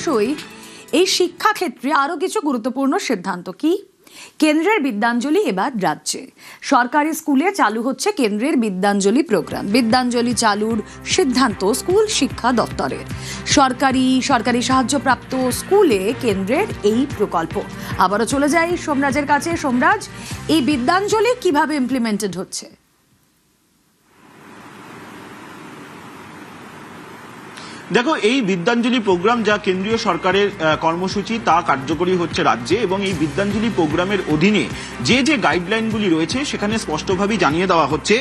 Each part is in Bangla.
অবশ্যই এই শিক্ষাক্ষেত্রে আরো কিছু গুরুত্বপূর্ণ সিদ্ধান্ত কি? কেন্দ্রের বিদ্যাঞ্জলি এবার রাজ্যে সরকারি স্কুলে চালু হচ্ছে কেন্দ্রের বিদ্যাঞ্জলি প্রোগ্রাম। বিদ্যাঞ্জলি চালুর সিদ্ধান্ত স্কুল শিক্ষা দপ্তরের। সরকারি সাহায্যপ্রাপ্ত স্কুলে কেন্দ্রের এই প্রকল্প। আবারও চলে যাই সোমরাজের কাছে। সোমরাজ, এই বিদ্যাঞ্জলি কিভাবে ইমপ্লিমেন্টেড হচ্ছে? দেখো, এই বিদ্যাঞ্জলি প্রোগ্রাম যা কেন্দ্রীয় সরকারের কর্মসূচি তা কার্যকরী হচ্ছে রাজ্যে, এবং এই বিদ্যাঞ্জলি প্রোগ্রামের অধীনে যে যে গাইডলাইনগুলি রয়েছে সেখানে স্পষ্টভাবে জানিয়ে দেওয়া হচ্ছে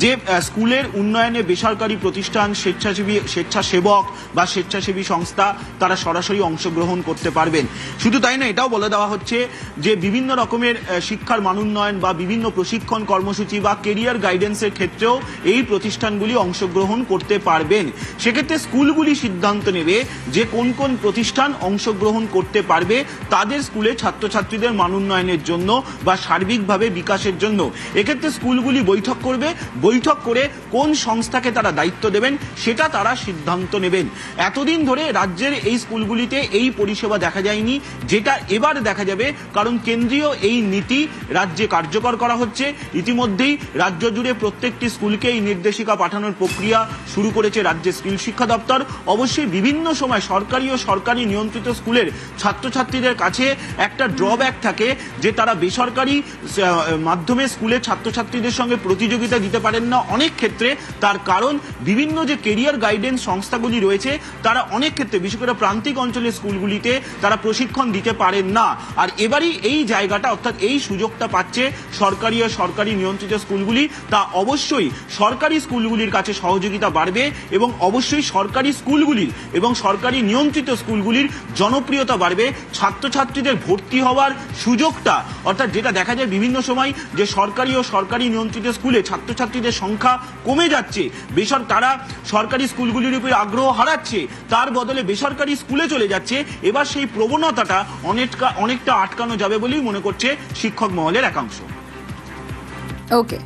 যে স্কুলের উন্নয়নে বেসরকারি প্রতিষ্ঠান, স্বেচ্ছাসেবক বা স্বেচ্ছাসেবী সংস্থা তারা সরাসরি অংশগ্রহণ করতে পারবেন। শুধু তাই না, এটাও বলে দেওয়া হচ্ছে যে বিভিন্ন রকমের শিক্ষার মানোন্নয়ন বা বিভিন্ন প্রশিক্ষণ কর্মসূচি বা কেরিয়ার গাইডেন্সের ক্ষেত্রেও এই প্রতিষ্ঠানগুলি অংশগ্রহণ করতে পারবেন। সেক্ষেত্রে স্কুলগুলি সিদ্ধান্ত নেবে যে কোন কোন প্রতিষ্ঠান অংশগ্রহণ করতে পারবে তাদের স্কুলে ছাত্রছাত্রীদের মানোন্নয়নের জন্য বা সার্বিকভাবে বিকাশের জন্য। এক্ষেত্রে স্কুলগুলি বৈঠক করবে, বৈঠক করে কোন সংস্থাকে তারা দায়িত্ব দেবেন সেটা তারা সিদ্ধান্ত নেবেন। এতদিন ধরে রাজ্যের এই স্কুলগুলিতে এই পরিষেবা দেখা যায়নি, যেটা এবার দেখা যাবে, কারণ কেন্দ্রীয় এই নীতি রাজ্যে কার্যকর করা হচ্ছে। ইতিমধ্যেই রাজ্য জুড়ে প্রত্যেকটি স্কুলকে এই নির্দেশিকা পাঠানোর প্রক্রিয়া শুরু করেছে রাজ্যের স্কুল শিক্ষা দপ্তর। অবশ্যই বিভিন্ন সময় সরকারি ও সরকারি নিয়ন্ত্রিত স্কুলের ছাত্রছাত্রীদের কাছে একটা ড্রব্যাক থাকে যে তারা বেসরকারি মাধ্যমে স্কুলের ছাত্রছাত্রীদের সঙ্গে প্রতিযোগিতা দিতে পারেন না অনেক ক্ষেত্রে। তার কারণ বিভিন্ন যে কেরিয়ার গাইডেন্স সংস্থাগুলি রয়েছে তারা অনেক ক্ষেত্রে, বিশেষ করে প্রান্তিক অঞ্চলের স্কুলগুলিতে তারা প্রশিক্ষণ দিতে পারেন না। আর এবারই এই জায়গাটা, অর্থাৎ এই সুযোগটা পাচ্ছে সরকারি ও সরকারি নিয়ন্ত্রিত স্কুলগুলি। তা অবশ্যই সরকারি স্কুলগুলির কাছে সহযোগিতা বাড়বে এবং অবশ্যই সরকারি স্কুলগুলির এবং সরকারি নিয়ন্ত্রিত স্কুলগুলির জনপ্রিয়তা বাড়বে। ছাত্রছাত্রীদের ভর্তি হওয়ার সুযোগটা, অর্থাৎ যেটা দেখা যায় বিভিন্ন সময় যে সরকারি ও সরকারি নিয়ন্ত্রিত স্কুলে ছাত্রছাত্রীদের সংখ্যা কমে যাচ্ছে, তারা সরকারি স্কুলগুলির উপর আগ্রহ হারাচ্ছে, তার বদলে বেসরকারি স্কুলে চলে যাচ্ছে। এবার সেই প্রবণতাটা অনেকটা আটকানো যাবে বলেই মনে করছে শিক্ষক মহলের একাংশ। ওকে।